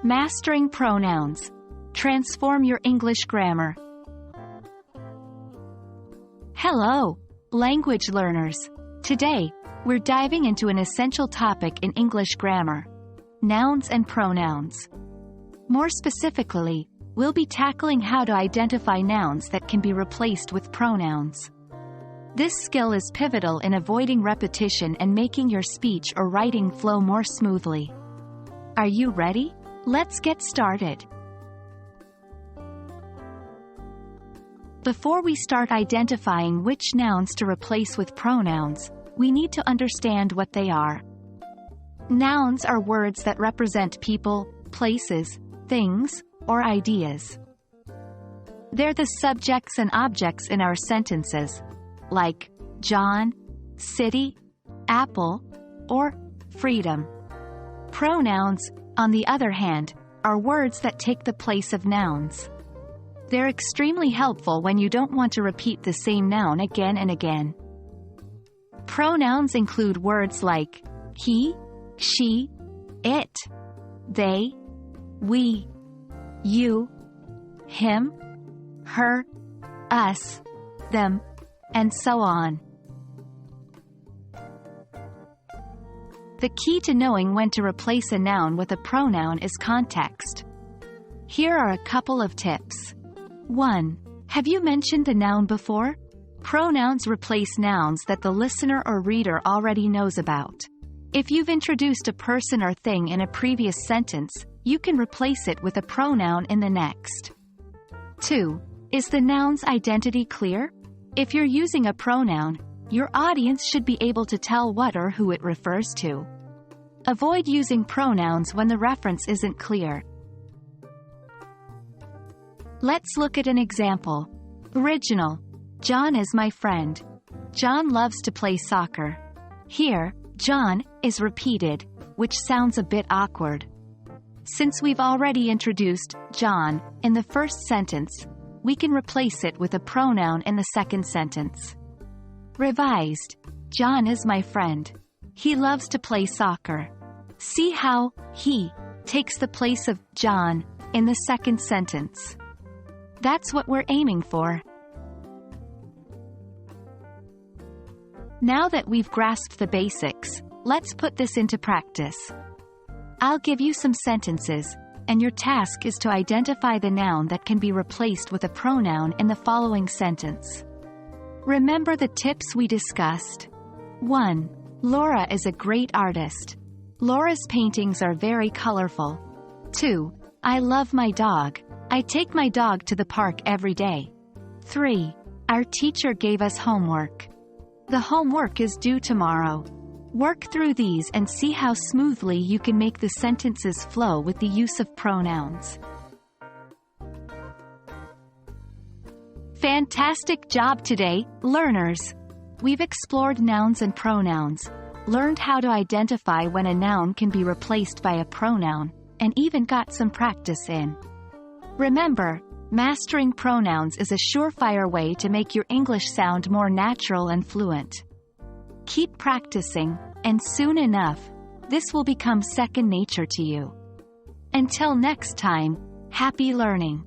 Mastering pronouns. Transform your English grammar. Hello, language learners. Today, we're diving into an essential topic in English grammar: nouns and pronouns. More specifically, we'll be tackling how to identify nouns that can be replaced with pronouns. This skill is pivotal in avoiding repetition and making your speech or writing flow more smoothly. Are you ready? Let's get started. Before we start identifying which nouns to replace with pronouns, we need to understand what they are. Nouns are words that represent people, places, things, or ideas. They're the subjects and objects in our sentences, like John, city, apple, or freedom. Pronouns, on the other hand, are words that take the place of nouns. They're extremely helpful when you don't want to repeat the same noun again and again. Pronouns include words like he, she, it, they, we, you, him, her, us, them, and so on. The key to knowing when to replace a noun with a pronoun is context. Here are a couple of tips. 1. Have you mentioned the noun before? Pronouns replace nouns that the listener or reader already knows about. If you've introduced a person or thing in a previous sentence, you can replace it with a pronoun in the next. 2. Is the noun's identity clear? If you're using a pronoun, your audience should be able to tell what or who it refers to. Avoid using pronouns when the reference isn't clear. Let's look at an example. Original: John is my friend. John loves to play soccer. Here, John is repeated, which sounds a bit awkward. Since we've already introduced John in the first sentence, we can replace it with a pronoun in the second sentence. Revised: John is my friend. He loves to play soccer. See how he takes the place of John in the second sentence. That's what we're aiming for. Now that we've grasped the basics, let's put this into practice. I'll give you some sentences, and your task is to identify the noun that can be replaced with a pronoun in the following sentence. Remember the tips we discussed? 1. Laura is a great artist. Laura's paintings are very colorful. 2. I love my dog. I take my dog to the park every day. 3. Our teacher gave us homework. The homework is due tomorrow. Work through these and see how smoothly you can make the sentences flow with the use of pronouns. Fantastic job today, learners! We've explored nouns and pronouns, learned how to identify when a noun can be replaced by a pronoun, and even got some practice in. Remember, mastering pronouns is a surefire way to make your English sound more natural and fluent. Keep practicing, and soon enough, this will become second nature to you. Until next time, happy learning!